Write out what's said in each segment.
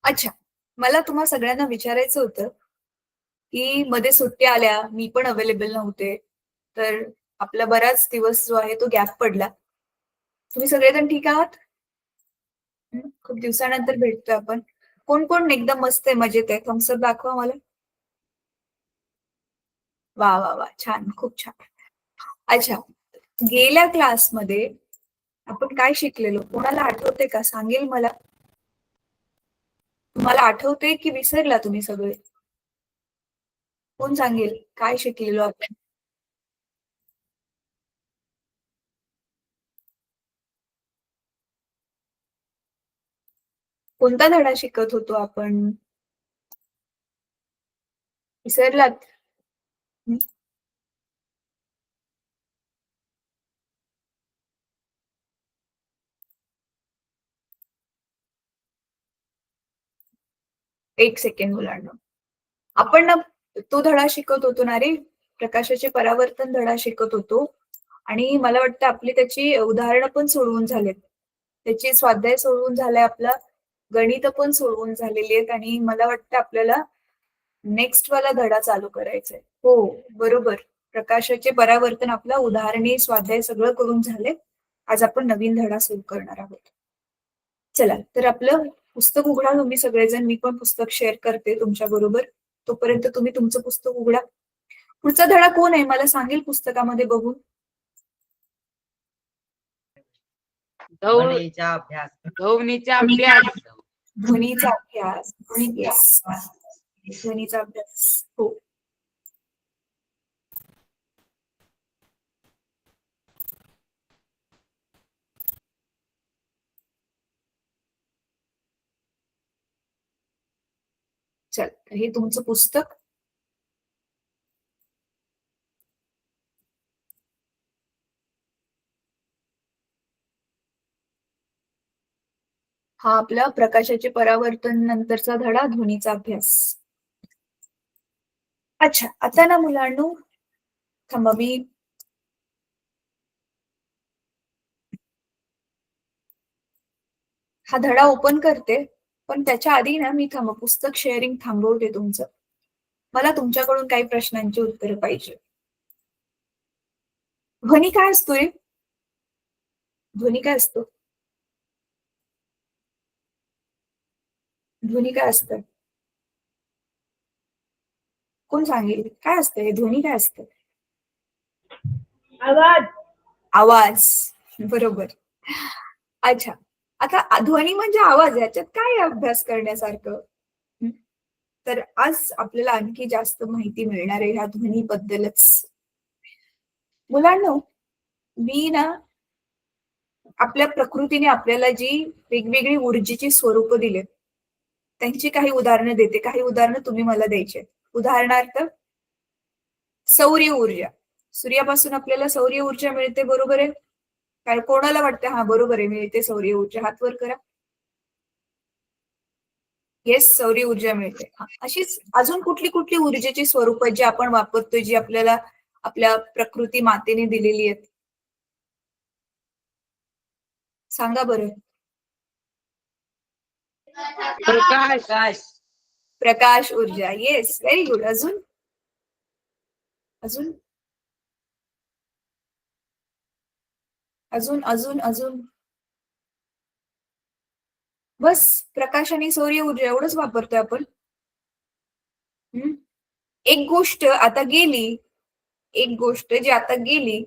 अच्छा. मला तुम्हा सगळ्यांना विचारायचं होतं, की मध्ये सुट्ट्या आल्या, मी पण अवेलेबल नव्हते. तर आपला बराच दिवस जो आहे तो गॅप पडला. तुम्ही सगळेजण ठीक आहात? हं, खूप दिवसानंतर भेटतोय आपण. कोण-कोण एकदम मस्त आहे, मजेत आहे? थम्स दाखवा मला. वाह, वाह, वाह! छान, खूप छान. अच्छा. गेल्या क्लासमध्ये आपण काय शिकलेलो? कोणाला आठवतंय का? सांगेल मला? तुम्हाला आठवतंय की विसरला तुम्ही सगळे? कोण सांगेल? काय शिकलेलो आपण? कोणता धडा शिकत होतो आपण? विसरलात? हं, 1 सेकंड मुलांनो. आपण ना तो धडा शिकत होतो ना रे, प्रकाशाचे परावर्तन धडा शिकत होतो आणि मला वाटतं आपली त्याची उदाहरणं पण सोडवून झालेत. त्याची स्वाध्याय सोडवून झालाय आपला, गणितं पण सोडवून झालेली आहेत आणि मला वाटतं आपल्याला नेक्स्ट वाला धडा चालू करायचा आहे. हो, बरोबर. प्रकाशाचे परावर्तन आपला उदाहरणे, स्वाध्याय सगळं करून झालंय. आज आपण नवीन धडा सुरू करणार आहोत. चला, तर आपलं पुस्तक उघडा तुम्ही सगळेजण. मी पण पुस्तक शेअर करते तुमच्याबरोबर. तोपर्यंत तुम्ही तुमचं पुस्तक उघडा. पुढचा धडा कोण आहे मला सांगेल पुस्तकामध्ये बघून? ध्वनीचा अभ्यास. ध्वनीचा अभ्यास. ध्वनीचा अभ्यास. येस. ध्वनीचा अभ्यास. हो. चल, तर हे तुमचं पुस्तक. हा आपला प्रकाशाचे परावर्तन नंतरचा धडा ध्वनीचा अभ्यास. अच्छा, आता ना मुलांनो, थांबा मी हा धडा ओपन करते. पण त्याच्या आधी ना मी पुस्तक शेअरिंग थांबवते तुमचं. मला तुमच्याकडून काही प्रश्नांची उत्तरं पाहिजे. ध्वनी काय असतो रे? ध्वनी काय असतो? ध्वनी काय असतं? कोण सांगेल? काय असतं हे? ध्वनी काय असतं? आवाज. आवाज. बरोबर. अच्छा. आता ध्वनी म्हणजे आवाज याच्यात काय आहे अभ्यास करण्यासारखं? हं. तर आज आपल्याला आणखी जास्त माहिती मिळणार आहे ह्या ध्वनीबद्दलच. मुलांनो, मी ना आपल्या प्रकृतीने आपल्याला जी वेगवेगळी ऊर्जेची स्वरूपं दिलेत, त्यांची काही उदाहरणं देते. काही उदाहरणं तुम्ही मला द्यायची आहेत. उदाहरणार्थ सौर ऊर्जा. सूर्यापासून आपल्याला सौर ऊर्जा मिळते, बरोबर आहे? काय कोणाला वाटतं हां, बरोबर आहे, मिळते सौर ऊर्जा? हात वर करा. येस, सौर ऊर्जा मिळते. हां, अशीच अजून कुठली-कुठली ऊर्जेची स्वरूपं जी आपण वापरतोय, जी आपल्याला आपल्या प्रकृती मातेने दिलेली आहेत? सांगा बरं. प्रकाश. प्रकाश ऊर्जा. Yes, very good. अजून? अजून? अजून? बस प्रकाश आणि सौर ऊर्जा एवढंच वापरतोय आपण? हं. एक गोष्ट आता गेली, एक गोष्ट जी आता गेली,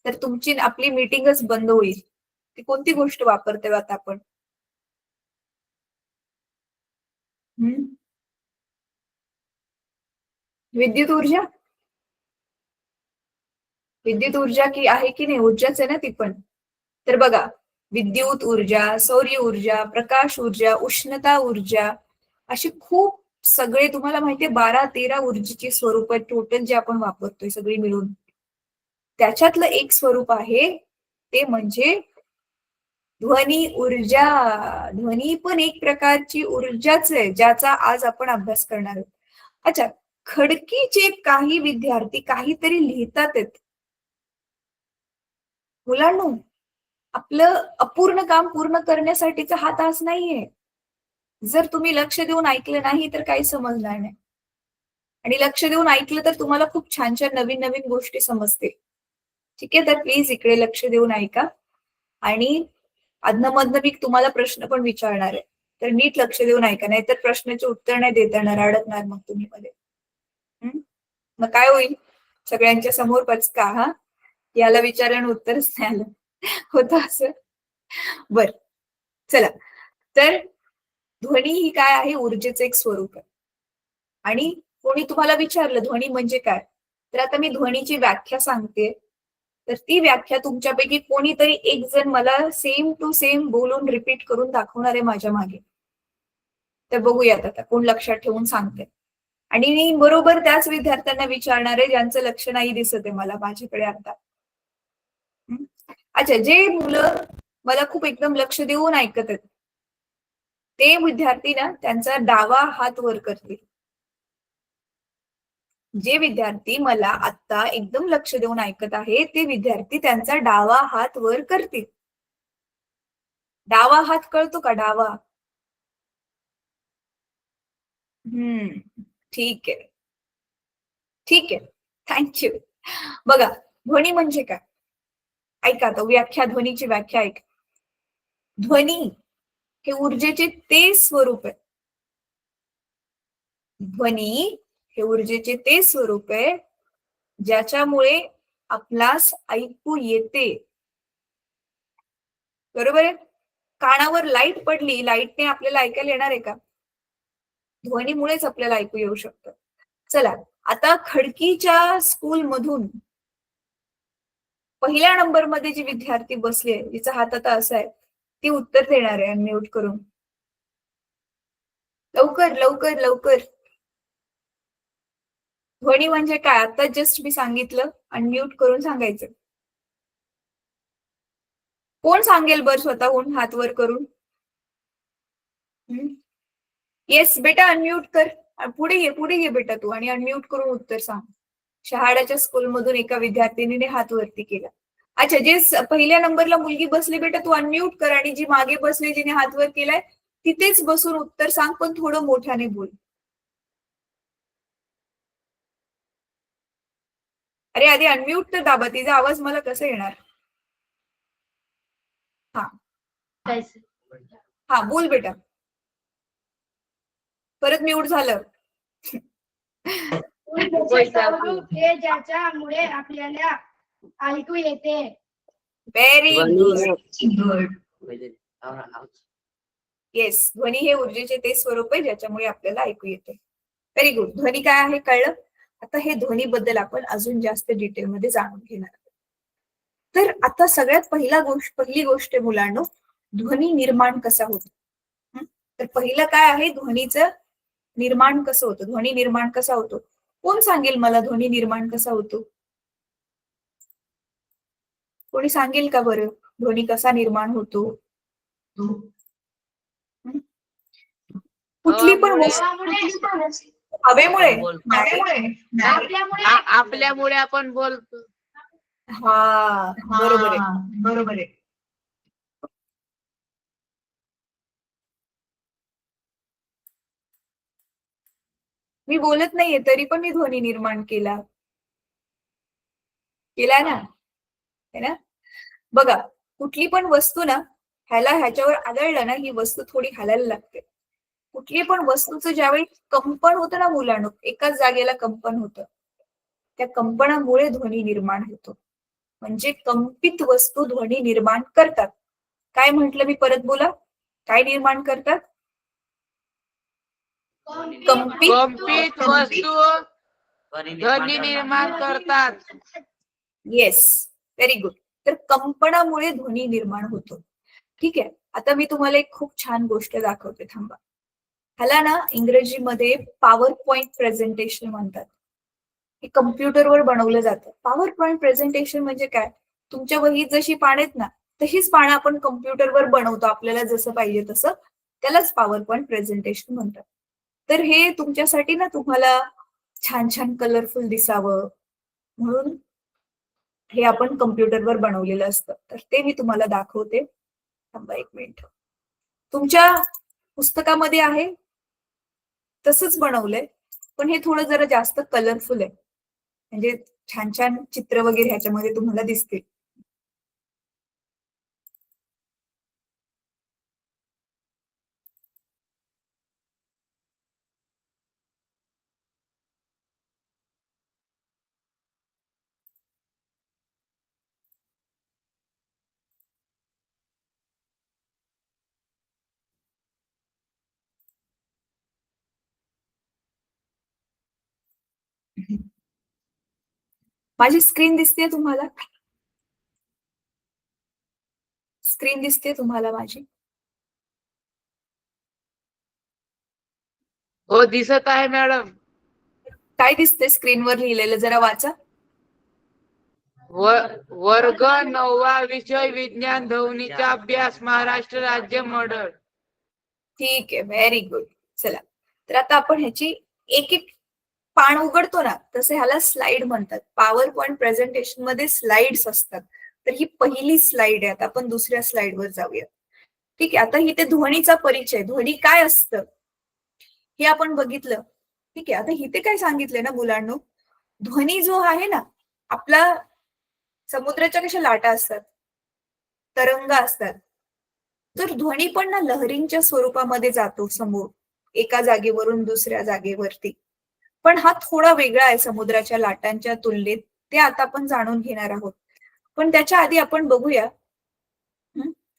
तर तुमची न आपली मीटिंगच बंद होईल. ती कोणती गोष्ट वापरतोय आता आपण? हं. विद्युत ऊर्जा? विद्युत ऊर्जा की आहे की नाही? ऊर्जाच आहे ना ती पण. तर बघा, विद्युत ऊर्जा, सौर ऊर्जा, प्रकाश ऊर्जा, उष्णता ऊर्जा अशी खूप सगळे तुम्हाला माहितीये 12-13 ऊर्जेची स्वरूप आहेत टोटल जे आपण वापरतोय सगळी मिळून. त्याच्यातलं एक स्वरूप आहे, ते म्हणजे ध्वनी ऊर्जा. ध्वनी पण एक प्रकारची ऊर्जाच आहे, ज्याचा आज आपण अभ्यास करणार आहोत. अच्छा, खडकीचे काही विद्यार्थी काहीतरी लिहितात आहेत. मुलांनो, आपलं अपूर्ण काम पूर्ण करण्यासाठीचा हा तास नाहीये. जर तुम्ही लक्ष देऊन ऐकलं नाही तर काही समजणार नाही. आणि लक्ष देऊन ऐकलं तर तुम्हाला खूप छान छान नवीन नवीन गोष्टी समजतील. ठीक आहे, तर प्लीज इकडे लक्ष देऊन ऐका. आणि अधनं-मधनं मी तुम्हाला प्रश्न पण विचारणार आहे. तर नीट लक्ष देऊन ऐका, नाहीतर प्रश्नाचे उत्तर नाही देता येणार, अडकणार मग तुम्ही मध्ये. मग काय होईल? सगळ्यांच्या समोर पचका. हा, याला विचारण उत्तरच नाही आलं. होतं असं. बर, चला. तर ध्वनी ही काय आहे? ऊर्जेचं एक स्वरूप आहे. आणि कोणी तुम्हाला विचारलं ध्वनी म्हणजे काय, तर आता मी ध्वनीची व्याख्या सांगते. तर ती व्याख्या तुमच्यापैकी कोणीतरी एक जण मला सेम टू सेम बोलून रिपीट करून दाखवणार आहे माझ्या मागे. तर बघूयात आता कोण लक्षात ठेवून सांगते. आणि मी बरोबर त्याच विद्यार्थ्यांना विचारणार आहे ज्यांचं लक्ष नाही दिसत आहे मला माझ्याकडे आता. अच्छा, जे मुलं मला खूप एकदम लक्ष देऊन ऐकत आहेत ते विद्यार्थी ना त्यांचा डावा हात वर करतील. जे विद्यार्थी मला आता एकदम लक्ष देऊन ऐकत आहे ते विद्यार्थी त्यांचा डावा हात वर करतील. डावा हात कळतो का? डावा. ठीक आहे, ठीक आहे, थँक्यू. बघा, ध्वनी म्हणजे काय? ऐका आता व्याख्या, ध्वनीची व्याख्या ऐका. ध्वनी हे ऊर्जेचे ते स्वरूप आहे. ध्वनी हे ऊर्जेचे ते स्वरूप आहे ज्याच्यामुळे आपणास ऐकू येते. बरोबर आहे? कानावर लाईट पडली, लाईटने आपल्याला ऐकायला येणार आहे का? ध्वनीमुळेच आपल्याला ऐकू येऊ शकतं. चला, आता खडकीच्या स्कूल मधून पहिल्या नंबर मध्ये जी विद्यार्थी बसली, जिचा हात आता असा आहे, ती उत्तर देणार आहे अनम्यूट करून. लवकर लवकर लवकर. ध्वनी म्हणजे काय? आता जस्ट मी सांगितलं, अनम्यूट करून सांगायचं. कोण सांगेल बर स्वतःहून हात वर करून? येस बेटा, अनम्यूट कर. पुढे ये बेटा तू, आणि अनम्यूट करून उत्तर सांग. शहाड्याच्या स्कूल मधून एका विद्यार्थिनीने हात वरती केला. अच्छा, जे पहिल्या नंबरला मुलगी बसली बेटा तू अनम्यूट कर, आणि जी मागे बसली जिने हात वर केलाय तिथेच बसून उत्तर सांग, पण थोडं मोठ्याने बोल. अरे आधी अनम्यूट तर दाबा, तिचा आवाज मला कसा येणार? हा हा, बोल बेटा. परत म्यूट झालं. हे ज्याच्यामुळे आपल्याला ऐकू येते. Very good. येस, ध्वनी हे ऊर्जेचे ते स्वरूप आहे ज्याच्यामुळे आपल्याला ऐकू येते. Very good. ध्वनी काय आहे कळलं. आता हे ध्वनी बद्दल आपण अजून जास्त डिटेलमध्ये जाणून घेणार आहोत. तर आता सगळ्यात पहिली गोष्ट मुलांनो, ध्वनी निर्माण कसा होतो. तर पहिलं काय आहे, ध्वनीचं निर्माण कसं होतं. ध्वनी निर्माण कसा होतो? कोण सांगेल मला ध्वनी निर्माण कसा होतो? कोणी सांगेल का बरं ध्वनी कसा निर्माण होतो? कुठली पण हवेमुळे. आपल्यामुळे आपण बोलतो. हा, बरोबर आहे, बरोबर आहे. मी बोलत नाहीये तरी पण मी ध्वनी निर्माण केला ना, है ना? बघा, कुठली पण वस्तू ना, ह्याच्यावर आदळलं ना, ही वस्तू थोडी हालायला लागते. कुठली पण वस्तूचं ज्यावेळी कंपन होतं ना मुलांनो, एकाच जागेला कंपन होतं, त्या कंपनामुळे ध्वनी निर्माण होतो. म्हणजे कंपित वस्तू ध्वनी निर्माण करतात. काय म्हंटल मी? परत बोला. काय निर्माण करतात? कंपित वस्तू ध्वनी निर्माण करतात. Yes, very good. तर कंपनामुळे ध्वनी निर्माण होतो. ठीक आहे, आता मी तुम्हाला एक खूप छान गोष्ट दाखवते, थांबा. ह्याला ना इंग्रजीमध्ये पॉवर पॉइंट प्रेझेंटेशन म्हणतात. हे कम्प्युटरवर बनवलं जातं. पॉवर पॉइंट प्रेझेंटेशन म्हणजे काय? तुमच्या वहीत जशी पानं आहेत ना, तशीच पानं आपण कम्प्युटरवर बनवतो आपल्याला जसं पाहिजे तसं. त्यालाच पॉवर पॉइंट प्रेझेंटेशन म्हणतात. तर हे तुमच्यासाठी ना, तुम्हाला छान छान कलरफुल दिसावं म्हणून हे आपण कम्प्युटरवर बनवलेलं असतं. तर ते मी तुम्हाला दाखवते. थांबा एक मिनिट. तुमच्या पुस्तकामध्ये आहे तसंच बनवलंय, पण हे थोडं जरा जास्त कलरफुल आहे. म्हणजे छान छान चित्र वगैरे ह्याच्यामध्ये तुम्हाला दिसतील. माझी स्क्रीन दिसते तुम्हाला? स्क्रीन दिसते तुम्हाला माझी? हो दिसत आहे मॅडम. काय दिसते स्क्रीनवर लिहिलेलं जरा वाचा. वर्ग 9वा विषय विज्ञान ध्वनीचा अभ्यास महाराष्ट्र राज्य मॉडेल. ठीक आहे, व्हेरी गुड. चला, तर आता आपण ह्याची एक एक पान उघडतो ना, तसं ह्याला स्लाइड म्हणतात. पॉवर पॉइंट प्रेझेंटेशन मध्ये स्लाइड्स असतात. तर ही पहिली स्लाइड आहे. आता आपण दुसऱ्या स्लाइडवर जाऊया. ठीक आहे, आता इथे ध्वनीचा परिचय, ध्वनी काय असतं हे आपण बघितलं. ठीक आहे, आता इथे काय सांगितलंय ना मुलांनो, ध्वनी जो आहे ना, आपला समुद्राच्या कशा लाटा असतात, तरंग असतात, तर ध्वनी पण ना लहरींच्या स्वरूपामध्ये जातो समोर, एका जागेवरून दुसऱ्या जागेवरती. पण हा थोडा वेगळा आहे समुद्राच्या लाटांच्या तुलनेत. ते आता आपण जाणून घेणार आहोत. पण त्याच्या आधी आपण बघूया.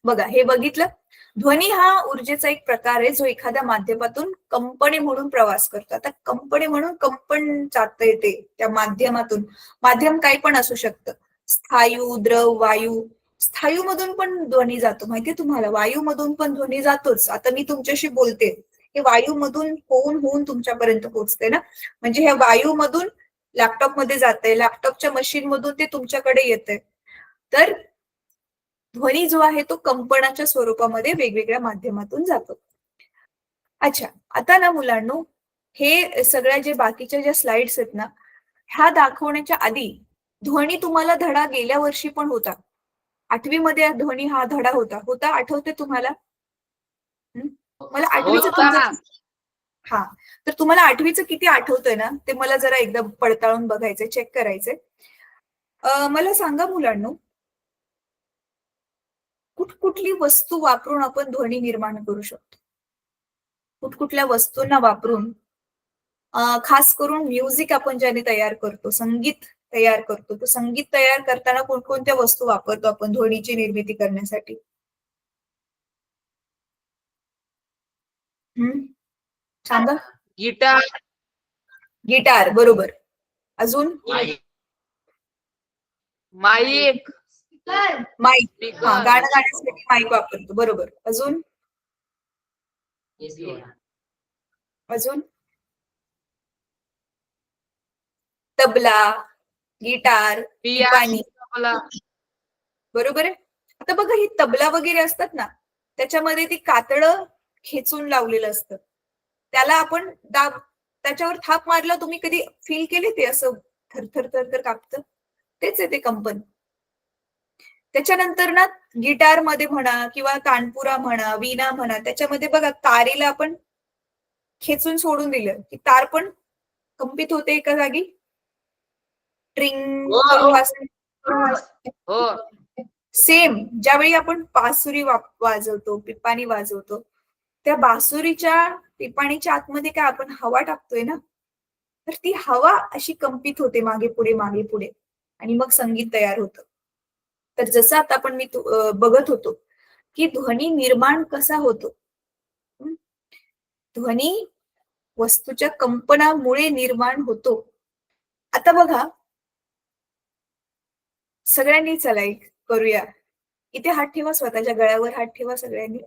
बघा, हे बघितलं, ध्वनी हा ऊर्जेचा एक प्रकार आहे जो एखाद्या माध्यमातून कंपने म्हणून प्रवास करतो. आता कंपने म्हणून कंपन जात येते त्या माध्यमातून. माध्यम काही पण असू शकतं, स्थायू, द्रव, वायू. स्थायू मधून पण ध्वनी जातो, माहितीये तुम्हाला? वायू मधून पण ध्वनी जातोच. आता मी तुमच्याशी बोलते, हे वायू मधून होऊन होऊन तुमच्यापर्यंत पोहोचते ना. म्हणजे ह्या वायू मधून लॅपटॉप मध्ये जाते, लॅपटॉपच्या मशीन मधून ते तुमच्याकडे येते. तर ध्वनी जो आहे तो कंपनाच्या स्वरूपामध्ये वेगवेगळ्या माध्यमातून जातो. अच्छा, आता ना मुलांनो, हे सगळ्या जे बाकीच्या ज्या स्लाइड्स आहेत ना, ह्या दाखवण्याच्या आधी ध्वनी तुम्हाला धडा गेल्या वर्षी पण होता. 8वी मध्ये ध्वनी हा धडा होता आठवते तुम्हाला? मला 8वीचं तुमचं, हा, तर तुम्हाला 8वीचं किती आठवतंय ना, ते मला जरा एकदा पडताळून बघायचंय, चेक करायचंय. मला सांगा मुलांनो, कुठली वस्तू वापरून आपण ध्वनी निर्माण करू शकतो? कुठल्या वस्तूंना वापरून, खास करून म्युझिक आपण ज्याने तयार करतो, संगीत तयार करतो, तर संगीत तयार करताना कोणकोणत्या वस्तू वापरतो आपण ध्वनीची निर्मिती करण्यासाठी? सांगा. गिटार. गिटार, बरोबर. अजून? माईक. माईक, हा, गाणं गाण्यासाठी माईक वापरतो, बरोबर. अजून? अजून? तबला, गिटार, पिपाणी, बरोबर आहे. आता बघा, ही तबला वगैरे असतात ना, त्याच्यामध्ये ती कातडं खेचून लावलेलं असतं. त्याला आपण त्याच्यावर थाप मारला, तुम्ही कधी फील केले ते असं थरथर थरथर कापतं? तेच आहे ते कंपन. त्याच्यानंतर ना, गिटार मध्ये म्हणा किंवा तानपुरा म्हणा, वीणा म्हणा, त्याच्यामध्ये बघा तारेला आपण खेचून सोडून दिलं की तार पण कंपित होते एका जागी, ट्रिंग करून वाजते. सेम ज्यावेळी आपण बासुरी वाजवतो, पिपाणी वाजवतो, त्या बासुरीच्या पिपाणीच्या आतमध्ये काय आपण हवा टाकतोय ना, तर ती हवा अशी कंपित होते मागे पुढे मागे पुढे, आणि मग संगीत तयार होतं. तर जसं आता आपण मी बघत होतो की ध्वनी निर्माण कसा होतो. ध्वनी वस्तूच्या कंपनामुळे निर्माण होतो. आता बघा, सगळ्यांनी चला एक करूया. इथे हात ठेवा, स्वतःच्या गळ्यावर हात ठेवा सगळ्यांनी.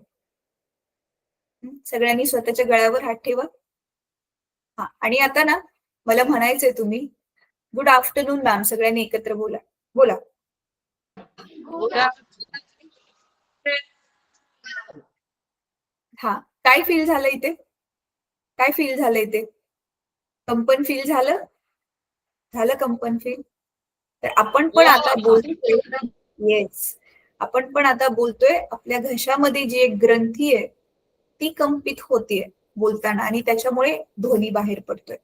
सगळ्यांनी स्वतःच्या गळ्यावर हात ठेवा. हा, आणि आता ना मला म्हणायचंय, तुम्ही गुड आफ्टरनून मॅम सगळ्यांनी एकत्र बोला. बोला. हा, काय फील झालं इथे? काय फील झालं इथे? कंपन फील झालं? झालं कंपन फील? तर आपण पण आता बोलतोय, येस, आपण पण आता बोलतोय, आपल्या घशामध्ये जी एक ग्रंथी आहे ती कंपित होतीये बोलताना आणि त्याच्यामुळे ध्वनी बाहेर पडतोय.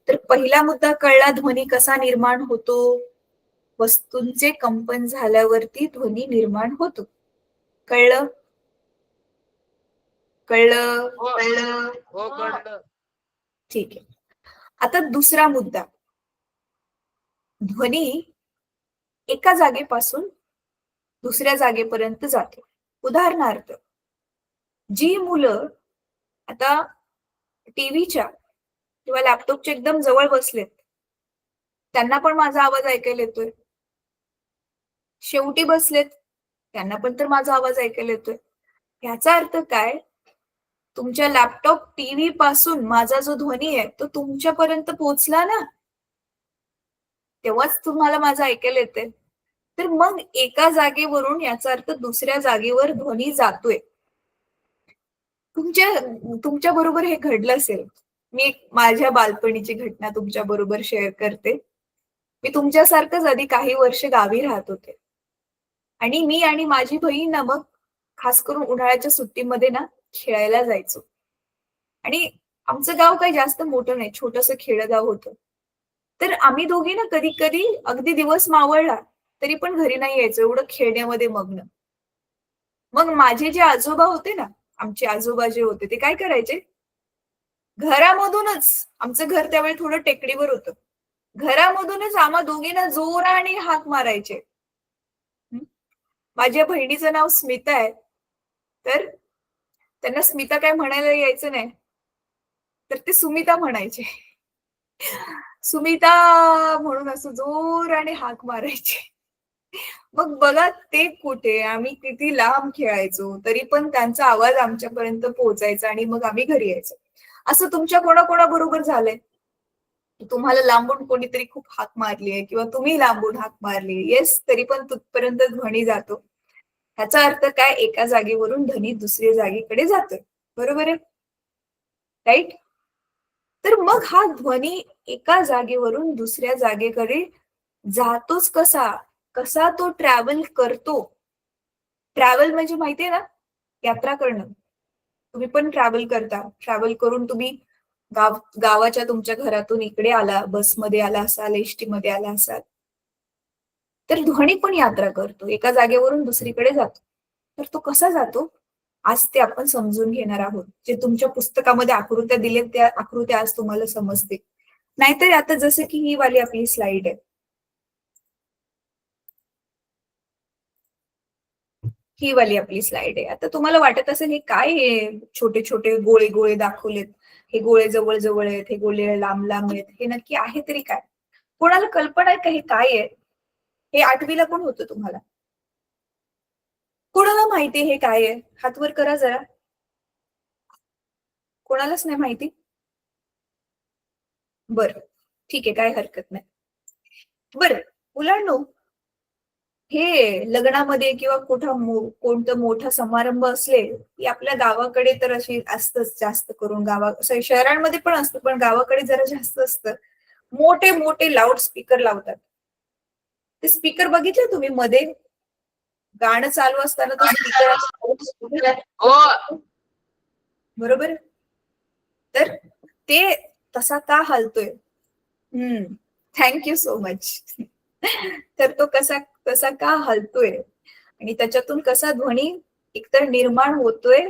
तर पहिला मुद्दा कळला, ध्वनी कसा निर्माण होतो. वस्तूंचे कंपन झाल्यावरती ध्वनी निर्माण होतो. कळलं? कळलं? हो. कळलं? हो कळलं. ठीक आहे. आता दुसरा मुद्दा, ध्वनी एका जागेपासून दुसऱ्या जागेपर्यंत जातो. उदाहरणार्थ, जी मुलं आता टीव्हीच्या किंवा लॅपटॉपच्या एकदम जवळ बसलेत, त्यांना पण माझा आवाज ऐकायला येतोय. शेवटी बसलेत, त्यांना पण तर माझा आवाज ऐकायला येतोय. ह्याचा अर्थ काय? तुमच्या लॅपटॉप, टीव्ही पासून माझा जो ध्वनी आहे तो तुमच्यापर्यंत पोहोचला ना, तेव्हाच तुम्हाला माझं ऐकायला येतंय. तर मग एका जागेवरून याचा अर्थ दुसऱ्या जागेवर ध्वनी जातोय. तुमच्या तुमच्या बरोबर हे घडलं असेल. मी एक माझ्या बालपणीची घटना तुमच्या बरोबर शेअर करते. मी तुमच्यासारखंच आधी काही वर्ष गावी राहत होते आणि मी आणि माझी बहीण ना मग खास करून उन्हाळ्याच्या सुट्टीमध्ये ना खेळायला जायचो. आणि आमचं गाव काही जास्त मोठं नाही, छोटंसं खेडगाव होतं. तर आम्ही दोघी ना कधी कधी अगदी दिवस मावळला तरी पण घरी नाही यायचो, एवढं खेळण्यामध्ये मग्न. मग माझे जे आजोबा होते ना, आमचे आजोबा जे होते ते काय करायचे, घरामधूनच, आमचं घर त्यावेळी थोडं टेकडीवर होतं, घरामधूनच आम्हा दोघींना जोराने हाक मारायचे. हं? माझ्या बहिणीचं नाव स्मिता आहे, तर त्यांना स्मिता काय म्हणायला यायचं नाही, तर ते सुमिता म्हणायचे. सुमिता म्हणून असं जोराने हाक मारायचे. मग बघा ते कुठे, आम्ही किती लांब खेळायचो तरी पण त्यांचा आवाज आमच्यापर्यंत पोहोचायचा आणि मग आम्ही घरी यायचो. असं तुमच्या कोणाकोणाबरोबर झालंय? तुम्हाला लांबून कोणीतरी खूप हाक मारली आहे किंवा तुम्ही लांबून हाक मारली, येस, तरी पण तिथपर्यंत ध्वनी जातो. ह्याचा अर्थ काय? एका जागेवरून ध्वनी दुसऱ्या जागेकडे जातोय. बरोबर आहे? राईट? तर मग हा ध्वनी एका जागेवरून दुसऱ्या जागेकडे जातोच कसा? कसा तो ट्रॅव्हल करतो? ट्रॅव्हल म्हणजे माहितीये ना, यात्रा करणं. तुम्ही पण ट्रॅव्हल करता. ट्रॅव्हल करून तुम्ही गावाच्या तुमच्या घरातून इकडे आला, बसमध्ये आला असाल, एसटी मध्ये आला असाल. तर ध्वनी पण यात्रा करतो, एका जागेवरून दुसरीकडे जातो. तर तो कसा जातो? आज ते आपण समजून घेणार आहोत. जे तुमच्या पुस्तकामध्ये आकृत्या दिलेत त्या आकृत्या आज तुम्हाला समजतील. नाहीतर आता जसं की ही वाली आपली स्लाइड आहे. ही वाली आपली स्लाइड आहे. आता तुम्हाला वाटत असेल हे काय, हे छोटे छोटे गोळे गोळे दाखवलेत, हे गोळे जवळ जवळ आहेत, हे गोळे लांब लांब आहेत, हे नक्की आहे तरी काय? कोणाला कल्पना आहे का हे काय आहे? हे 8वीला पण होतं तुम्हाला. कोणाला माहिती हे काय आहे? हात वर करा जरा. कोणालाच नाही माहिती? बरं, ठीक आहे, काय हरकत नाही. बरं, मुलांनो, हे लग्नामध्ये किंवा कोणतं मोठा समारंभ असले की आपल्या गावाकडे तर अशी असतंच, जास्त करून शहरांमध्ये पण असतं पण गावाकडे जरा जास्त असतं. मोठे मोठे लाऊड स्पीकर लावतात. ते स्पीकर बघितले तुम्ही मध्ये गाणं चालू असताना तो स्पीकर, हो. बरोबर? तर ते तसा का हलतोय? Thank you so much. तर तो तसा का हलतोय आणि त्याच्यातून कसा ध्वनी एकतर निर्माण होतोय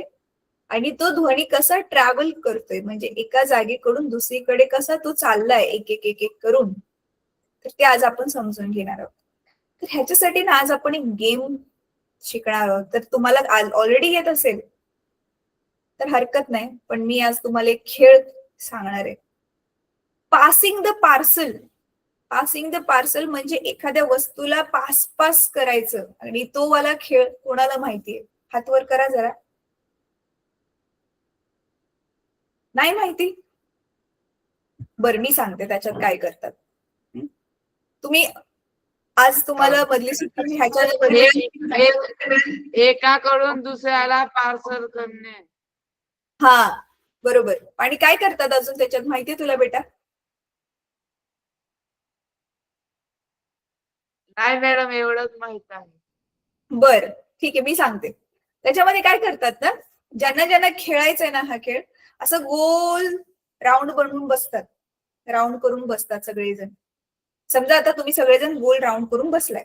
आणि तो ध्वनी कसा ट्रॅव्हल करतोय, म्हणजे एका जागेकडून दुसरीकडे कसा तो चाललाय एक एक एक एक करून, तर ते आज आपण समजून घेणार आहोत. तर ह्याच्यासाठी ना आज आपण एक गेम शिकणार आहोत. तर तुम्हाला ऑलरेडी येत असेल तर हरकत नाही, पण मी आज तुम्हाला एक खेळ सांगणार आहे. Passing the parcel. Passing the parcel म्हणजे एखाद्या वस्तूला पास पास करायचं आणि तो वाला खेळ कोणाला माहितीये? हात वर करा जरा. नाही माहिती? बरं, मी सांगते त्याच्यात काय करतात. तुम्ही आज तुम्हाला मधली सुट्टी एकाकडून दुसऱ्याला पार्सल करणे. हा, बरोबर. आणि काय करतात अजून त्याच्यात माहितीये तुला बेटा? नाही मॅडम, एवढंच माहित आहे. बर ठीक आहे, मी सांगते. त्याच्यामध्ये काय करतात ना, ज्यांना ज्यांना खेळायचंय ना हा खेळ, असं गोल राऊंड बनवून बसतात, राऊंड करून बसतात सगळेजण. समजा आता तुम्ही सगळेजण गोल राऊंड करून बसलाय.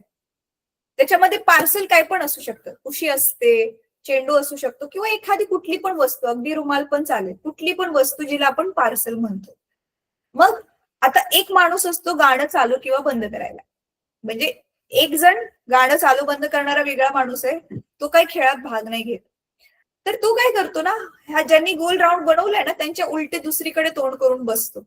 त्याच्यामध्ये पार्सल काय पण असू शकतं, उशी असते, चेंडू असू शकतो, किंवा एखादी कुठली पण वस्तू, अगदी रुमाल पण चालेल, कुठली पण वस्तू जिला आपण पार्सल म्हणतो. मग आता एक माणूस असतो गाणं चालू किंवा बंद करायला. म्हणजे एक जण गाणं चालू बंद करणारा वेगळा माणूस आहे, तो काही खेळात भाग नाही घेत. तर तो काय करतो ना, ह्या ज्यांनी गोल राऊंड बनवलाय ना त्यांच्या उलटे दुसरीकडे तोंड करून बसतो.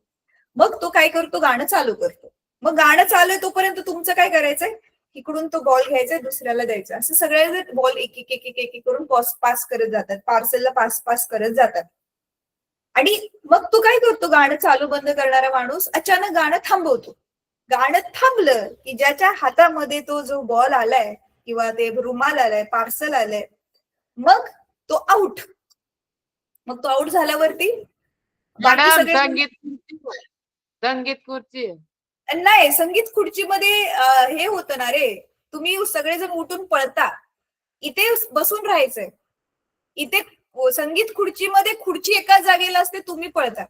मग तो काय करतो, गाणं चालू करतो. मग गाणं चालू आहे तोपर्यंत तुमचं काय करायचंय, इकडून तो बॉल घ्यायचा, दुसऱ्याला द्यायचा. असं सगळे बॉल एक एक एक एक एक करून पास करत जातात, पार्सलला पास पास करत जातात. आणि मग तो काय करतो, गाणं चालू बंद करणारा माणूस अचानक गाणं थांबवतो. गाणं थांबलं की ज्याच्या हातामध्ये तो जो बॉल आलाय किंवा ते रुमाल आलाय, पार्सल आलंय, मग तो आउट. मग तो आउट झाल्यावरती बाकी मॅडम, सगळे, संगीत खुर्ची. नाही, संगीत खुर्चीमध्ये हे होतं ना रे, तुम्ही सगळेजण उठून पळता. इथे बसून राहायचंय. इथे संगीत खुर्चीमध्ये खुर्ची एका जागेला असते, तुम्ही पळता.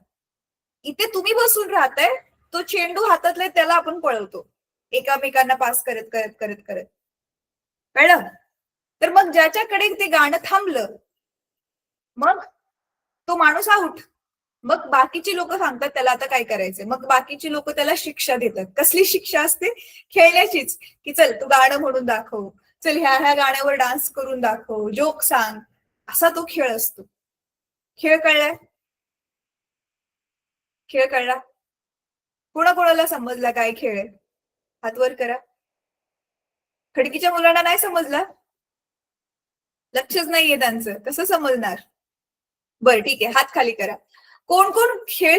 इथे तुम्ही बसून राहताय, तो चेंडू हातातला त्याला आपण पळवतो, एकामेकांना पास करत करत करत करत. कळलं? तर मग ज्याच्याकडे ते गाणं थांबलं, मग तो माणूस आउट. मग बाकीची लोक सांगतात त्याला आता काय करायचंय. मग बाकीची लोक त्याला शिक्षा देतात. कसली शिक्षा असते? खेळण्याचीच. की चल तू गाणं म्हणून दाखव, चल ह्या ह्या गाण्यावर डान्स करून दाखव, जोक सांग. असा तो खेळ असतो. खेळ कळलाय? खेळ कळला? कोणाकोणाला समजला काय खेळ आहे? हात वर करा. खडकीच्या मुलांना नाही समजला? लक्षच नाहीये त्यांचं, कसं समजणार? बरं ठीक आहे, हात खाली करा. कोण कोण खेळ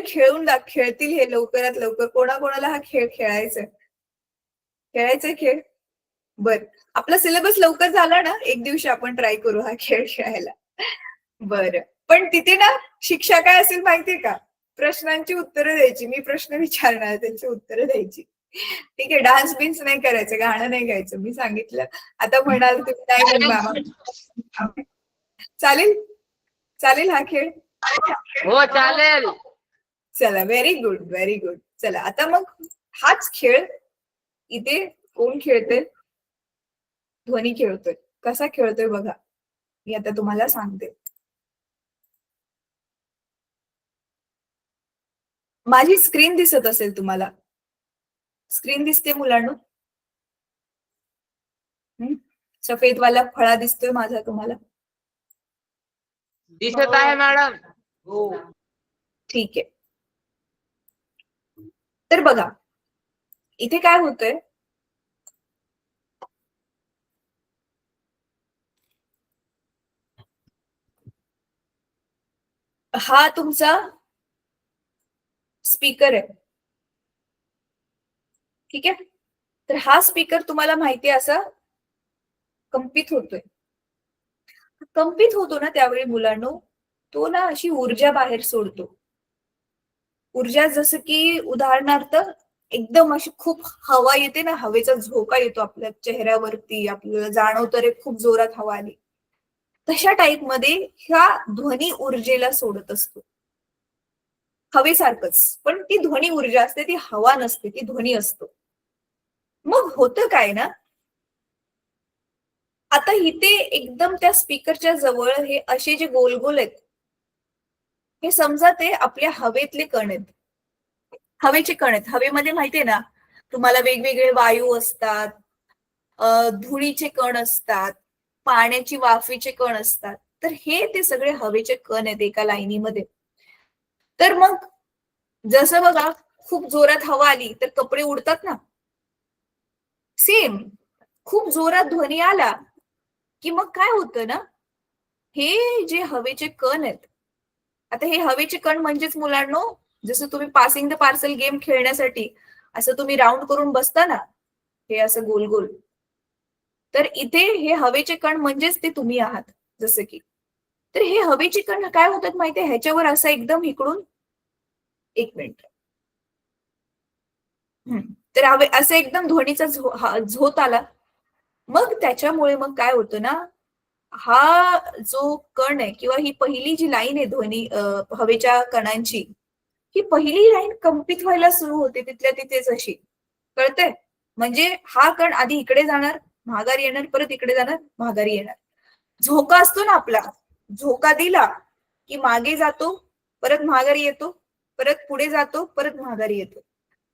खेळतील हे लवकरात लवकर? कोणाकोणाला हा खेळ खेळायचा? खेळायचा खेळ? बर, आपला सिलेबस लवकर झाला ना, एक दिवशी आपण ट्राय करू हा खेळ खेळायला. बरं, पण तिथे ना शिक्षा काय असेल माहितीये का? प्रश्नांची उत्तरं द्यायची. मी प्रश्न विचारणार, त्यांची उत्तरं द्यायची. ठीक आहे, डान्स बिन्स नाही करायचं, गाणं नाही गायचं. मी सांगितलं. आता म्हणाल तुम्ही नाही मग मामा, चालेल? चालेल हा खेळ? हो चालेल. चला, व्हेरी गुड, व्हेरी गुड. चला आता मग हाच खेळ इथे कोण खेळतोय? ध्वनी खेळतोय. कसा खेळतोय बघा, मी आता तुम्हाला सांगते. माझी स्क्रीन दिसत असेल तुम्हाला? स्क्रीन दिसते मुलांनो? सफेदवाला फळा दिसतोय माझा तुम्हाला? दिसत आहे मॅडम. हो ठीक आहे. तर बघा इथे काय होतंय, हा तुमचा स्पीकर आहे. ठीक आहे, तर हा स्पीकर तुम्हाला माहितीये असा कंपित होतोय. कंपित होतो ना त्यावेळी मुलांनो, तो ना अशी ऊर्जा बाहेर सोडतो. ऊर्जा जसं की उदाहरणार्थ एकदम अशी खूप हवा येते ना, हवेचा झोका येतो आपल्या चेहऱ्यावरती, आपल्याला जाणवतं रे खूप जोरात हवा आली. तशा टाईप मध्ये ह्या ध्वनी ऊर्जेला सोडत असतो. हवेसारखंच, पण ती ध्वनी ऊर्जा असते, ती हवा नसते, ती ध्वनी असतो. मग होतं काय ना, आता इथे एकदम त्या स्पीकरच्या जवळ हे असे जे गोल गोल आहेत, हे समजा ते आपल्या हवेतले कण आहेत. हवेचे कण आहेत. हवेमध्ये माहितीये ना तुम्हाला वेगवेगळे वायू असतात, धुळीचे कण असतात, पाण्याची वाफेचे कण असतात. तर हे ते सगळे हवेचे कण आहेत एका लाईनीमध्ये. तर मग जसं बघा खूप जोरात हवा आली तर कपडे उडतात ना, सेम खूप जोरात ध्वनी आला की मग काय होतं ना, हे जे हवेचे कण आहेत, आता हे हवेचे कण म्हणजेच मुलांनो, जसं तुम्ही पासिंग द पार्सल गेम खेळण्यासाठी असं तुम्ही राऊंड करून बसता ना, हे असं गोल गोल, तर इथे हे हवेचे कण म्हणजेच ते तुम्ही आहात. जसं की, तर हे हवेचे कण काय होतात माहितीये, ह्याच्यावर असं एकदम इकडून, एक मिनिट, तर असं एकदम ध्वनीचा झोत आला. मग त्याच्यामुळे मग काय होतं ना, हा जो कण आहे किंवा ही पहिली जी लाईन आहे ध्वनी हवेच्या कणांची, ही पहिली लाईन कंपित व्हायला सुरू होते तिथल्या तिथेच अशी. कळतंय? म्हणजे हा कण आधी इकडे जाणार, माघारी येणार, परत इकडे जाणार, माघारी येणार. झोका असतो ना आपला, झोका दिला की मागे जातो, परत माघारी येतो, परत पुढे जातो, परत माघारी येतो.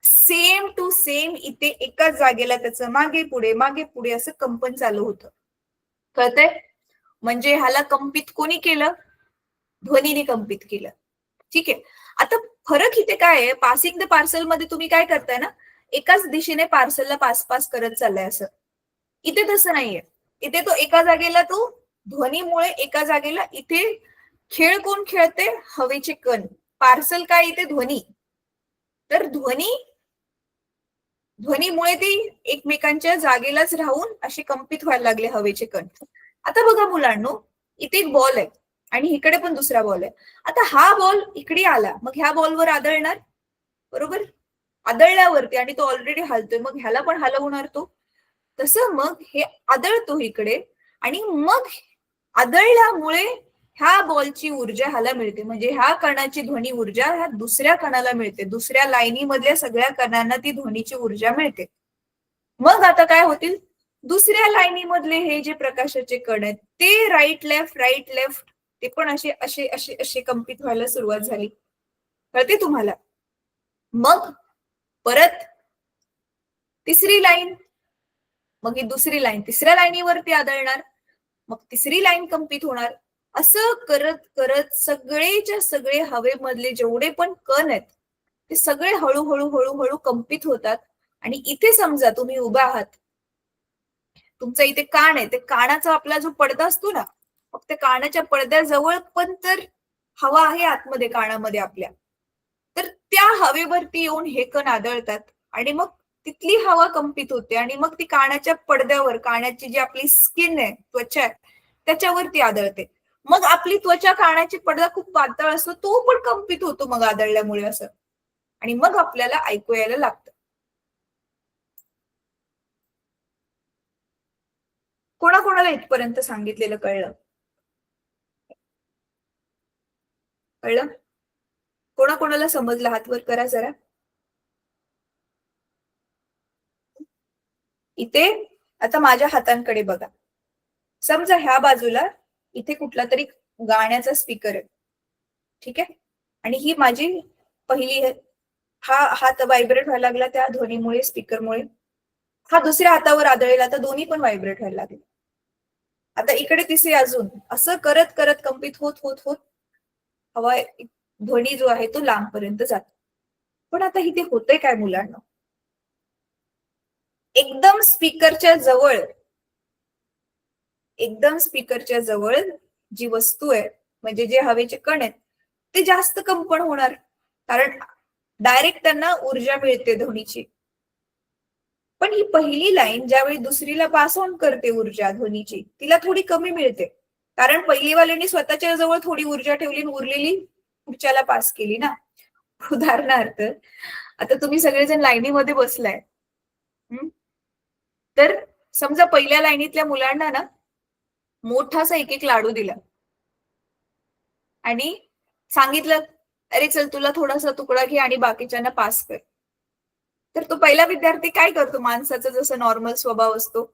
सेम टू सेम इथे एकाच जागेला त्याचं मागे पुढे असं कंपन चालू होतं. कळतंय? म्हणजे ह्याला कंपित कोणी केलं? ध्वनीने कंपित केलं. ठीक आहे. आता फरक इथे काय आहे, पासिंग द पार्सल मध्ये तुम्ही काय करताय ना, एकाच दिशेने पार्सलला पास पास करत चाललाय असं. इथे तसं नाहीये. इथे तो एका जागेला तो ध्वनीमुळे एका जागेला इथे खेळ कोण खेळते? हवेचे कण. पार्सल काय इथे ध्वनी. तर ध्वनीमुळे ते एकमेकांच्या जागेलाच राहून असे कंपित व्हायला लागले हवेचे कण. आता बघा मुलांनो, इथे एक बॉल आहे आणि इकडे पण दुसरा बॉल आहे. आता हा बॉल इकडे आला, मग ह्या बॉलवर आदळणार, बरोबर? आदळल्यावरती आणि तो ऑलरेडी हलतोय, मग ह्याला पण हलवणार तो. तसं मग हे आदळतो इकडे आणि मग आदळल्यामुळे ह्या बॉलची ऊर्जा ह्याला मिळते, म्हणजे ह्या कणाची ध्वनी ऊर्जा ह्या दुसऱ्या कणाला मिळते. दुसऱ्या लाईनी मधल्या सगळ्या कणांना ती ध्वनीची ऊर्जा मिळते. मग आता काय होतील? दुसऱ्या लाईनी मधले हे जे प्रकाशाचे कण आहेत ते राईट लेफ्ट ते पण असे असे असे असे कंपित व्हायला सुरुवात झाली. कळते तुम्हाला? मग परत तिसरी लाईन, मग ही दुसरी लाईन तिसऱ्या लाईनीवरती आदळणार, मग तिसरी लाईन कंपित होणार. असं करत करत सगळेच्या सगळे हवेमधले जेवढे पण कण आहेत ते सगळे हळूहळू हळूहळू कंपित होतात. आणि इथे समजा तुम्ही उभा आहात, तुमचा इथे कान आहे, ते कानाचा आपला जो पडदा असतो ना, मग त्या कानाच्या पडद्याजवळ पण तर हवा आहे आतमध्ये कानामध्ये आपल्या, तर त्या हवेवरती येऊन हे कण आदळतात आणि मग तिथली हवा कंपित होते आणि मग ती कानाच्या पडद्यावर, कानाची जी आपली स्किन आहे, त्वचा आहे, त्याच्यावरती आदळते. मग आपली त्वचा, कानाची पडदा खूप पातळ असतो, तो पण कंपित होतो मग आदळल्यामुळे असं, आणि मग आपल्याला ऐकू यायला लागतं. कोणाकोणाला इथपर्यंत सांगितलेलं कळलं? कळलं? कोणाकोणाला समजलं? हात वर करा जरा. इथे आता माझ्या हातांकडे बघा. समजा ह्या बाजूला इथे कुठला तरी गाण्याचा स्पीकर आहे, ठीक आहे, आणि ही माझी पहिली, हा हात व्हायब्रेट व्हायला लागला त्या ध्वनीमुळे, स्पीकरमुळे. हा दुसऱ्या हातावर आदळेल, आता दोन्ही पण व्हायब्रेट व्हायला लागले. आता इकडे तिसरी, अजून असं करत करत कंपित होत होत होत हवा, ध्वनी जो आहे तो लांबपर्यंत जातो. पण आता इथे होतंय काय मुलांना? एकदम स्पीकरच्या जवळ जी वस्तू आहे, म्हणजे जे हवेचे कण आहेत, ते जास्त कंपन होणार, कारण डायरेक्ट त्यांना ऊर्जा मिळते ध्वनीची. पण ही पहिली लाईन ज्यावेळी दुसरीला पास ऑन करते ऊर्जा ध्वनीची, तिला थोडी कमी मिळते, कारण पहिलीवाल्यांनी स्वतःच्या जवळ थोडी ऊर्जा ठेवली, उरलेली पुढच्याला पास केली ना. उदाहरणार्थ, आता तुम्ही सगळेजण लाईनीमध्ये बसलाय, तर समजा पहिल्या लाईनीतल्या मुलांना ना मोठासा एक एक लाडू दिला आणि सांगितलं, अरे चल तुला थोडासा तुकडा घे आणि बाकीच्यांना पास कर. तर तो पहिला विद्यार्थी काय करतो? माणसाचा जसं नॉर्मल स्वभाव असतो,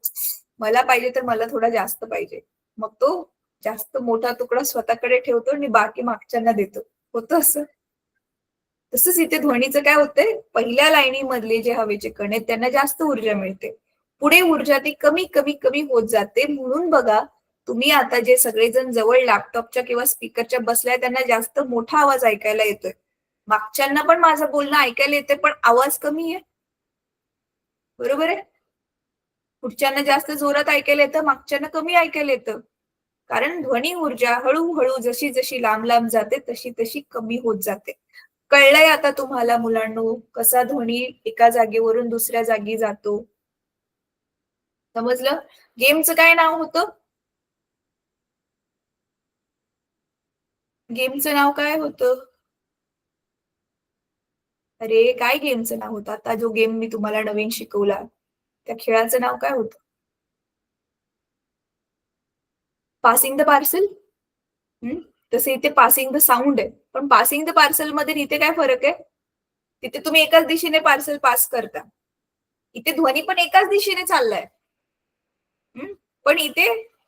मला पाहिजे तर मला थोडा जास्त पाहिजे, मग तो जास्त मोठा तुकडा स्वतःकडे ठेवतो आणि बाकी मागच्यांना देतो. होतं असं. तसंच इथे ध्वनीचं काय होतंय, पहिल्या लाईनी मधले जे हवेचे कण आहेत त्यांना जास्त ऊर्जा मिळते, पुढे ऊर्जा ती कमी कमी कमी होत जाते. म्हणून बघा, तुम्ही आता जे सगळेजण जवळ लॅपटॉपच्या किंवा स्पीकरच्या बसलाय त्यांना जास्त मोठा आवाज ऐकायला येतोय, मागच्यांना पण माझं बोलणं ऐकायला येते, पण आवाज कमी आहे, बरोबर आहे? पुढच्यांना जास्त जोरात ऐकायला येतं, मागच्यांना कमी ऐकायला येतं, कारण ध्वनी ऊर्जा हळूहळू जशी जशी लांब लांब जाते तशी तशी कमी होत जाते. कळलंय आता तुम्हाला मुलांनो, कसा ध्वनी एका जागेवरून दुसऱ्या जागी जातो? समजलं? गेमचं काय नाव होतं? गेमचं नाव काय होतं? अरे काय गेमचं नाव होतं? आता जो गेम मी तुम्हाला नवीन शिकवला त्या खेळाचं नाव काय होतं? Passing the parcel. तसे इथे पासिंग द साऊंड आहे, पण पासिंग द पार्सल मध्ये इथे काय फरक आहे? तिथे तुम्ही एकाच दिशेने पार्सल पास करता, इथे ध्वनी पण एकाच दिशेने चाललाय. पण इथे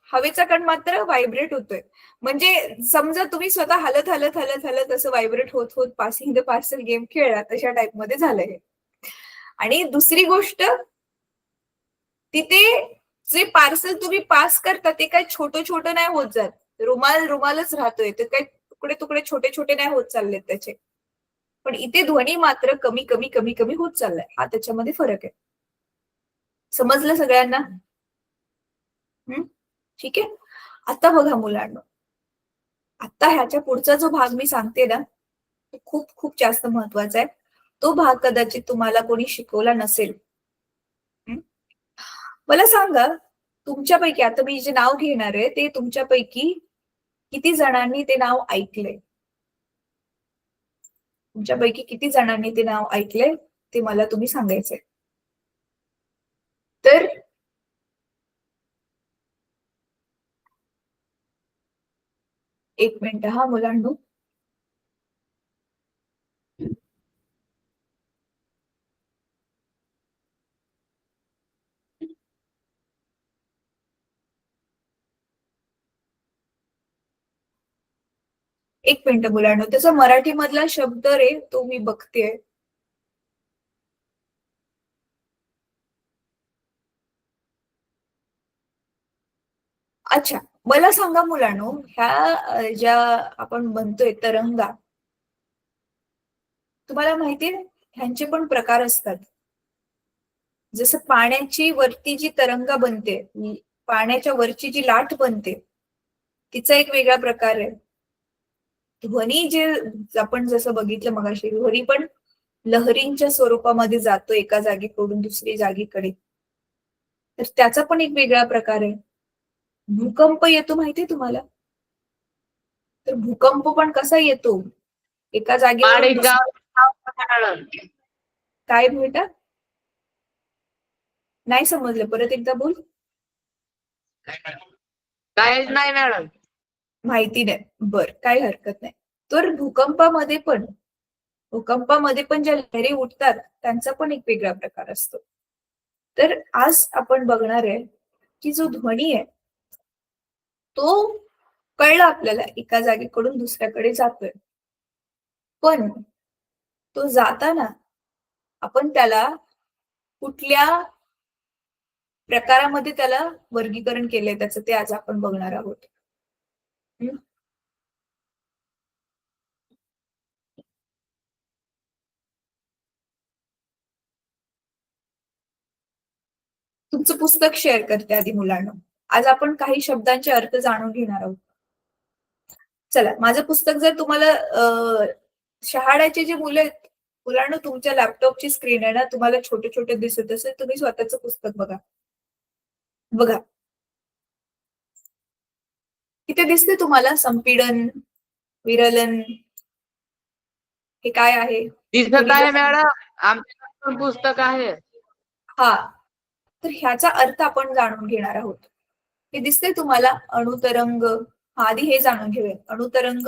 हवेचा कण मात्र व्हायब्रेट होतोय. म्हणजे समजा तुम्ही स्वतः हलत हलत हलत हलत असं व्हायब्रेट होत होत पासिंग द पार्सल गेम खेळला, तशा टाइप मध्ये झालंय हे. आणि दुसरी गोष्ट, तिथे जे पार्सल तुम्ही पास करता ते काय छोटं छोटं नाही होत जात, रुमाल रुमालच राहतोय, ते काही तुकडे तुकडे छोटे छोटे नाही होत चाललेत त्याचे. पण इथे ध्वनी मात्र कमी कमी कमी कमी होत चाललाय, हा त्याच्यामध्ये फरक आहे. समजलं सगळ्यांना? ठीक आहे. आता बघा मुलांना, आता ह्याच्या पुढचा जो भाग मी सांगते ना, तो खूप खूप जास्त महत्वाचा आहे. तो भाग कदाचित तुम्हाला कोणी शिकवला नसेल. मला सांगा, तुमच्यापैकी आता मी जे नाव घेणार आहे ते तुमच्यापैकी किती जणांनी ते नाव ऐकलंय? तुमच्यापैकी किती जणांनी ते नाव ऐकलंय ते मला तुम्ही सांगायचंय. तर एक मिनिट हा मुलांनो. एक मिनिट मुलांनो, त्याचा मराठी मधला शब्द रे तो मी बघतेय. अच्छा, मला सांगा मुलांनो, ह्या ज्या आपण म्हणतोय तरंगा, तुम्हाला माहितीये ह्यांचे पण प्रकार असतात. जसं पाण्याची वरती जी तरंगा बनते, पाण्याच्या वरची जी लाट बनते, तिचा एक वेगळा प्रकार आहे. ध्वनी जे आपण जसं बघितलं मगाशी, ध्वनी पण लहरींच्या स्वरूपामध्ये जातो एका जागेकडून दुसरी जागेकडे, तर त्याचा पण एक वेगळा प्रकार आहे. भूकंप येतो माहितीये तुम्हाला? तर भूकंप पण कसा येतो? एका जागेवरून काय बेटा? नाही समजलं, परत एकदा बोल. काहीच नाही मॅडम. माहिती नाही, बर काही हरकत नाही. तर भूकंपामध्ये पण ज्या लहरी उठतात त्यांचा पण एक वेगळा प्रकार असतो. तर आज आपण बघणार आहे की जो ध्वनी आहे तो कळलं आपल्याला एका जागेकडून दुसऱ्याकडे जातोय, पण तो जाताना आपण त्याला कुठल्या प्रकारामध्ये त्याला वर्गीकरण केलंय त्याचं, ते आज आपण बघणार आहोत. तुमचं पुस्तक शेअर करते आधी मुलांना. आज आपण काही शब्दांचे अर्थ जाणून घेणार आहोत. चला, माझं पुस्तक जर तुम्हाला शहाळ्याचे जे मुलं आहेत मुलांना, तुमच्या लॅपटॉपची स्क्रीन आहे ना, तुम्हाला छोटे छोटे दिसत असेल, तुम्ही स्वतःचं पुस्तक बघा. बघा इथे दिसते तुम्हाला संपीडन, विरलन, हे काय आहे? दिसत आहे मॅडम, आमच्याकडे पण पुस्तक आहे. हा, तर ह्याचा अर्थ आपण जाणून घेणार आहोत. हे दिसते तुम्हाला अणुतरंग. आधी हे जाणून घेऊया, अणुतरंग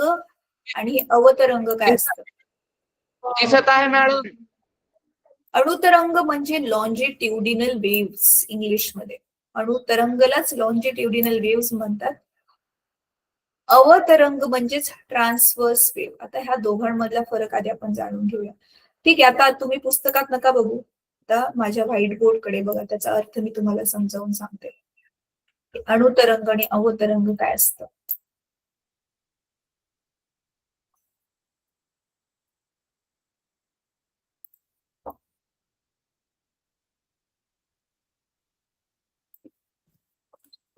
आणि अवतरंग काय असतं. दिसत आहे मॅडम. अणुतरंग म्हणजे लॉन्जिट्युडिनल वेव्स इंग्लिशमध्ये. अणुतरंगलाच लॉन्जिट्युडिनल वेव्स म्हणतात. अवतरंग म्हणजेच ट्रान्सवर्स वेव्ह. आता ह्या दोघांमधला फरक आधी आपण जाणून घेऊया. ठीक आहे, आता तुम्ही पुस्तकात नका बघू, आता माझ्या व्हाईट बोर्ड कडे बघा, त्याचा अर्थ मी तुम्हाला समजावून सांगते. अणुतरंग आणि अवतरंग काय असतं.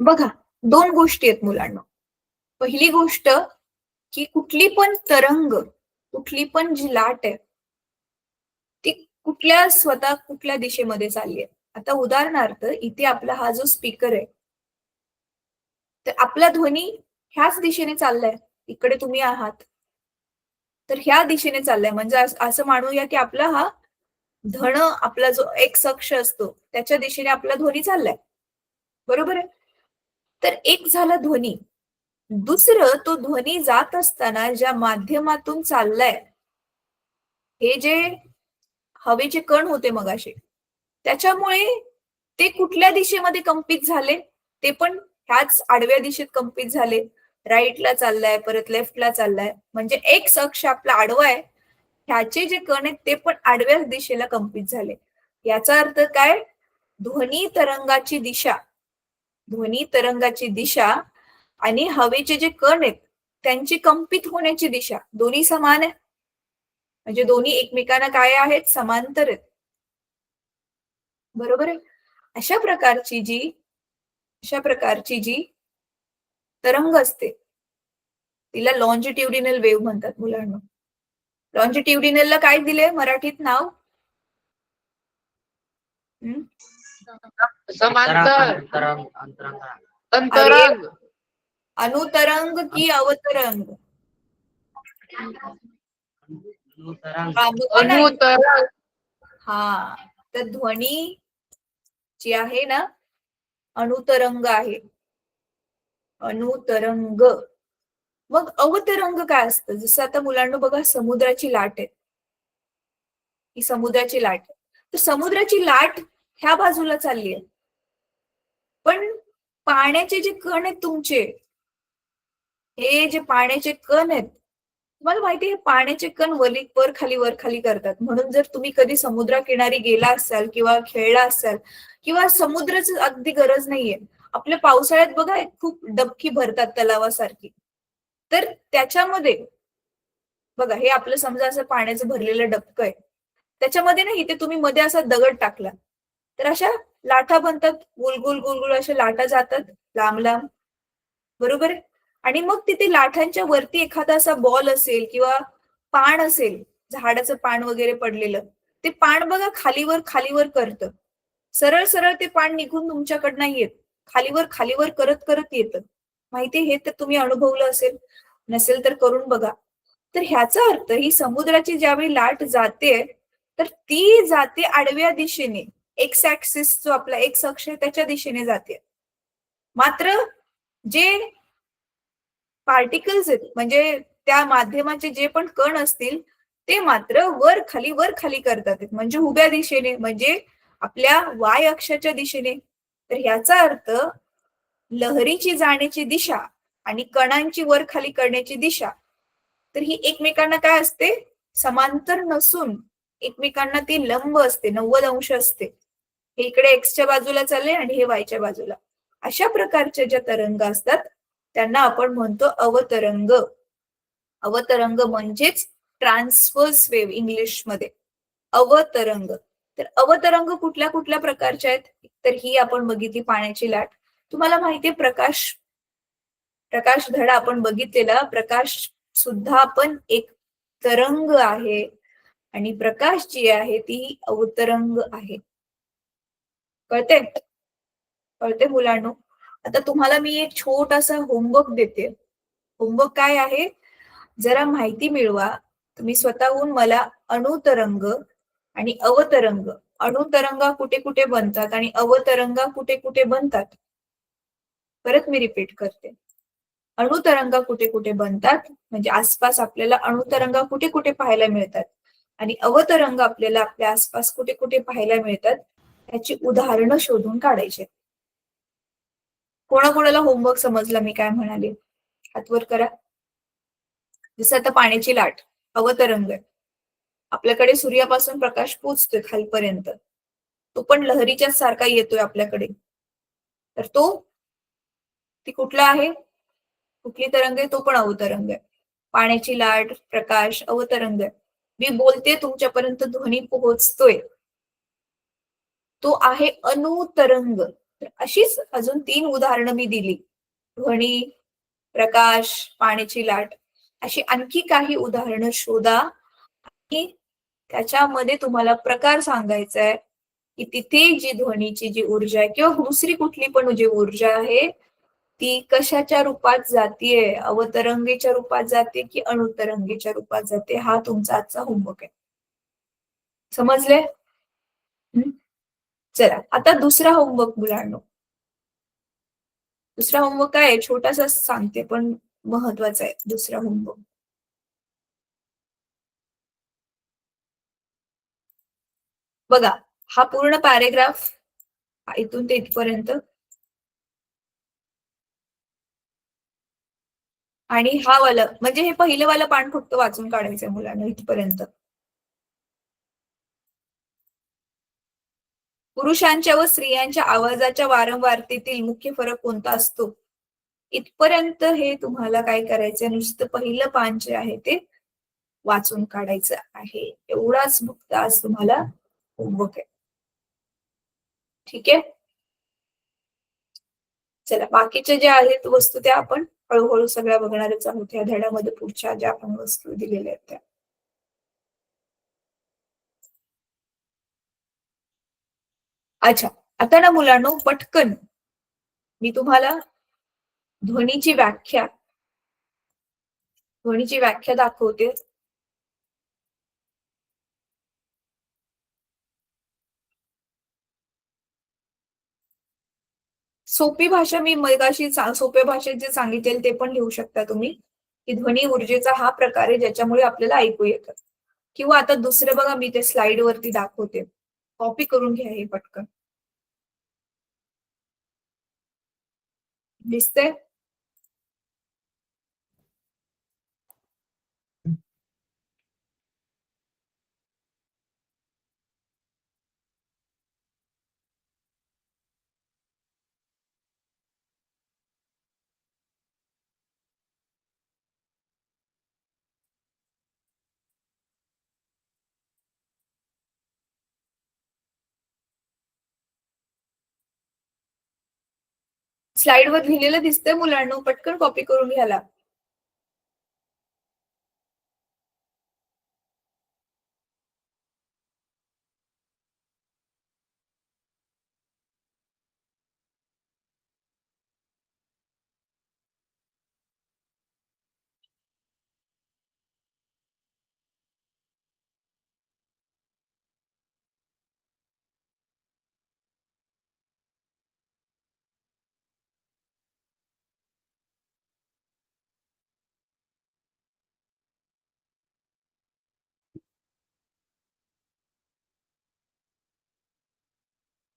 बघा, दोन गोष्टी आहेत मुलांना. पहिली गोष्ट की कुठली पण तरंग, कुठली पण जी लाट आहे ती स्वतः कुठल्या दिशेमध्ये चालली आहे. आता उदाहरणार्थ इथे आपला हा जो स्पीकर आहे, तर आपला ध्वनी ह्याच दिशेने चाललाय, इकडे तुम्ही आहात, तर ह्या दिशेने चाललाय. म्हणजे असं मानूया की आपला हा धन, आपला जो एक्स अक्ष असतो त्याच्या दिशेने आपला ध्वनी चाललाय. बरोबर आहे. तर एक झाला ध्वनी. दुसरं, तो ध्वनी जात असताना ज्या माध्यमातून चाललाय, हे जे हवेचे कण होते मगाशी, त्याच्यामुळे ते कुठल्या दिशेमध्ये कंपित झाले, ते पण ह्याच आडव्या दिशेत कंपित झाले. राईटला चाललाय, परत लेफ्टला चाललाय. म्हणजे एक्स अक्ष आपला आडवा आहे, ह्याचे जे कण आहेत ते पण आडव्या दिशेला कंपित झाले. याचा अर्थ काय? ध्वनी तरंगाची दिशा आणि हवेचे जे कण आहेत त्यांची कंपित होण्याची दिशा दोन्ही समान आहे. म्हणजे दोन्ही एकमेकांना काय आहेत? समांतर आहेत. बरोबर आहे. अशा प्रकारची जी तरंग असते तिला लॉन्जिट्युडिनल वेव्ह म्हणतात मुलांना. लॉन्जिट्युडिनलला काय दिले मराठीत नाव? समांतर, अरे, अंतरंग, अनुतरंग की अवतरंग? बघा ना. अनुतरंग. हा, तर ध्वनी जी आहे ना, अनुतरंग आहे. अनुतरंग. मग अवतरंग काय असतं? जसं आता मुलांना बघा, समुद्राची लाट आहे, ही समुद्राची लाट आहे. तर समुद्राची लाट ह्या बाजूला चालली आहे, पण पाण्याचे जे कण आहेत तुमचे, हे जे पाण्याचे कण आहेत, तुम्हाला माहिती आहे पाण्याचे कण वर खाली करतात. म्हणून जर तुम्ही कधी समुद्रकिनारी गेला असाल किंवा खेळला असाल, किंवा समुद्राच अगदी गरज नाहीये, आपल्या पावसाळ्यात बघा खूप डबकी भरतात तलावासारखी, तर त्याच्यामध्ये बघा, हे आपलं समजा असं पाण्याचं भरलेलं डबकं आहे, त्याच्यामध्ये ना इथे तुम्ही मध्ये असा दगड टाकला तर अशा लाटा बनतात, गुलगुल अशा लाटा जातात लांब लांब. बरोबर आहे. आणि मग तिथे लाटांच्या वरती एखादा असा बॉल असेल किंवा पान असेल, झाडाचं पान वगैरे पडलेलं, ते पान बघा खालीवर करतं. सरळ सरळ ते पान निघून तुमच्याकडनं येत, खालीवर करत करत येतं. माहिती, हे तर तुम्ही अनुभवलं असेल, नसेल तर करून बघा. तर ह्याचा अर्थ, ही समुद्राची ज्यावेळी लाट जाते तर ती जाते आडव्या दिशेने, एक्स ऍक्सिस जो आपला एक्स अक्ष आहे त्याच्या दिशेने जाते. मात्र जे पार्टिकल्स आहेत, म्हणजे त्या माध्यमाचे जे पण कण असतील, ते मात्र वर खाली करतात, म्हणजे उभ्या दिशेने, म्हणजे आपल्या वाय अक्षाच्या दिशेने. तर ह्याचा अर्थ, लहरीची जाण्याची दिशा आणि कणांची वर खाली करण्याची दिशा, तर ही एकमेकांना काय असते? समांतर नसून एकमेकांना ती लंब असते, 90 अंश असते. हे इकडे एक्सच्या बाजूला चालले आणि हे वायच्या बाजूला. अशा प्रकारच्या ज्या तरंग असतात त्यांना आपण म्हणतो अवतरंग. अवतरंग म्हणजेच ट्रान्सव्हर्स वेव्ह इंग्लिशमध्ये, अवतरंग. तर अवतरंग कुठल्या प्रकारच्या आहेत? तर ही आपण बघितली पाण्याची लाट. तुम्हाला माहितीये प्रकाश धडा आपण बघितलेला, प्रकाश सुद्धा पण एक तरंग आहे आणि प्रकाश जी आहे ती अवतरंग आहे. कळते मुलांनो? आता तुम्हाला मी एक छोटासा होमवर्क देते. होमवर्क काय आहे? जरा माहिती मिळवा. तुम्ही स्वतःहून मला अणुतरंग आणि अवतरंग, अणुतरंगा कुठे कुठे बनतात आणि अवतरंगा कुठे कुठे बनतात, परत मी रिपीट करते. अणुतरंगा कुठे कुठे बनतात, म्हणजे आसपास आपल्याला अणुतरंगा कुठे कुठे पाहायला मिळतात, आणि अवतरंग आपल्याला आपल्या आसपास कुठे कुठे पाहायला मिळतात, त्याची उदाहरणं शोधून काढायचे. कोणाकोणाला होमवर्क समजला मी काय म्हणाले? हात वर करा. जसं आता पाण्याची लाट अवतरंग आहे. आपल्याकडे सूर्यापासून प्रकाश पोचतोय खालपर्यंत, तो पण लहरीच्या सारखा येतोय आपल्याकडे, तर ती कुठला आहे? कुठली तरंग आहे? तो पण अवतरंग आहे. पाण्याची लाट, प्रकाश, अवतरंग आहे. मी बोलते, तुमच्यापर्यंत ध्वनी पोहोचतोय, तो आहे अनुतरंग. तर अशीच अजून 3 उदाहरणं मी दिली, ध्वनी, प्रकाश, पाण्याची लाट. अशी आणखी काही उदाहरणं शोधा आणि त्याच्यामध्ये तुम्हाला प्रकार सांगायचा आहे की तिथे जी ध्वनीची जी ऊर्जा आहे किंवा दुसरी कुठली पण जी ऊर्जा आहे ती कशाच्या रूपात जातीये, अवतरंगीच्या रूपात जाते की अणुतरंगीच्या रूपात जाते, हा तुमचा आजचा होमवर्क आहे. समजले? चला आता दुसरा होमवर्क मुलांनो. दुसरा होमवर्क काय आहे, छोटासा सांगते पण महत्वाचा आहे दुसरा होमवर्क. बघा, हा पूर्ण पॅरेग्राफ इथून ते इथपर्यंत आणि हा वाला म्हणजे हे पहिलं वाला पान फक्त वाचून काढायचंय मुलांना इथपर्यंत. पुरुषांच्या व स्त्रियांच्या आवाजाच्या वारंवारतेतील मुख्य फरक कोणता असतो, इथपर्यंत हे तुम्हाला काय करायचंय, नुसतं पहिलं पान जे आहे ते वाचून काढायचं आहे. एवढाच फक्त आज तुम्हाला होमवर्क आहे. ठीक आहे. चला बाकीच्या ज्या आहेत वस्तू त्या आपण हळूहळू सगळ्या बघणारच आहोत या धड्यामध्ये, पुढच्या ज्या आपण वस्तू दिलेल्या आहेत त्या. अच्छा, आता ना मुलांनो पटकन मी तुम्हाला ध्वनीची व्याख्या दाखवते. सोपी भाषा मी मगाशी सोप्या भाषेत जे सांगितलेल ते पण लिहू शकता तुम्ही, की ध्वनी ऊर्जेचा हा प्रकार आहे ज्याच्यामुळे आपल्याला ऐकू येतं. किंवा आता दुसरं बघा, मी ते स्लाइड वरती दाखवते, कॉपी करून घ्या हे पटकन. दिसतंय? स्लाइड वर लिहिलेलं दिसतंय मुलांनो, पटकन कॉपी करून घ्यायला.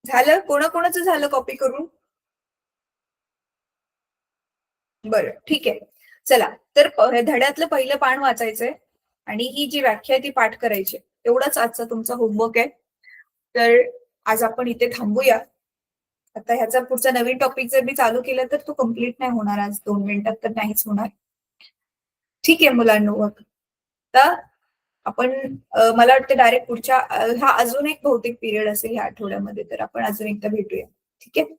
झालं? कोणाकोणाचं झालं कॉपी करून? बरं, ठीक आहे. चला तर धड्यातलं पहिलं पान वाचायचंय आणि ही जी व्याख्या आहे ती पाठ करायची. एवढाच आजचा तुमचा होमवर्क आहे. तर आज आपण इथे थांबूया. आता ह्याचा पुढचा नवीन टॉपिक जर मी चालू केला तर तो कम्प्लीट नाही होणार आज 2 मिनिटात, तर नाहीच होणार. ठीक आहे मुलांनो, आता आपण मला वाटतं डायरेक्ट पुढच्या हा अजून एक बहुतेक पिरियड असेल ह्या आठवड्यामध्ये, तर आपण अजून एकदा भेटूया. ठीक आहे.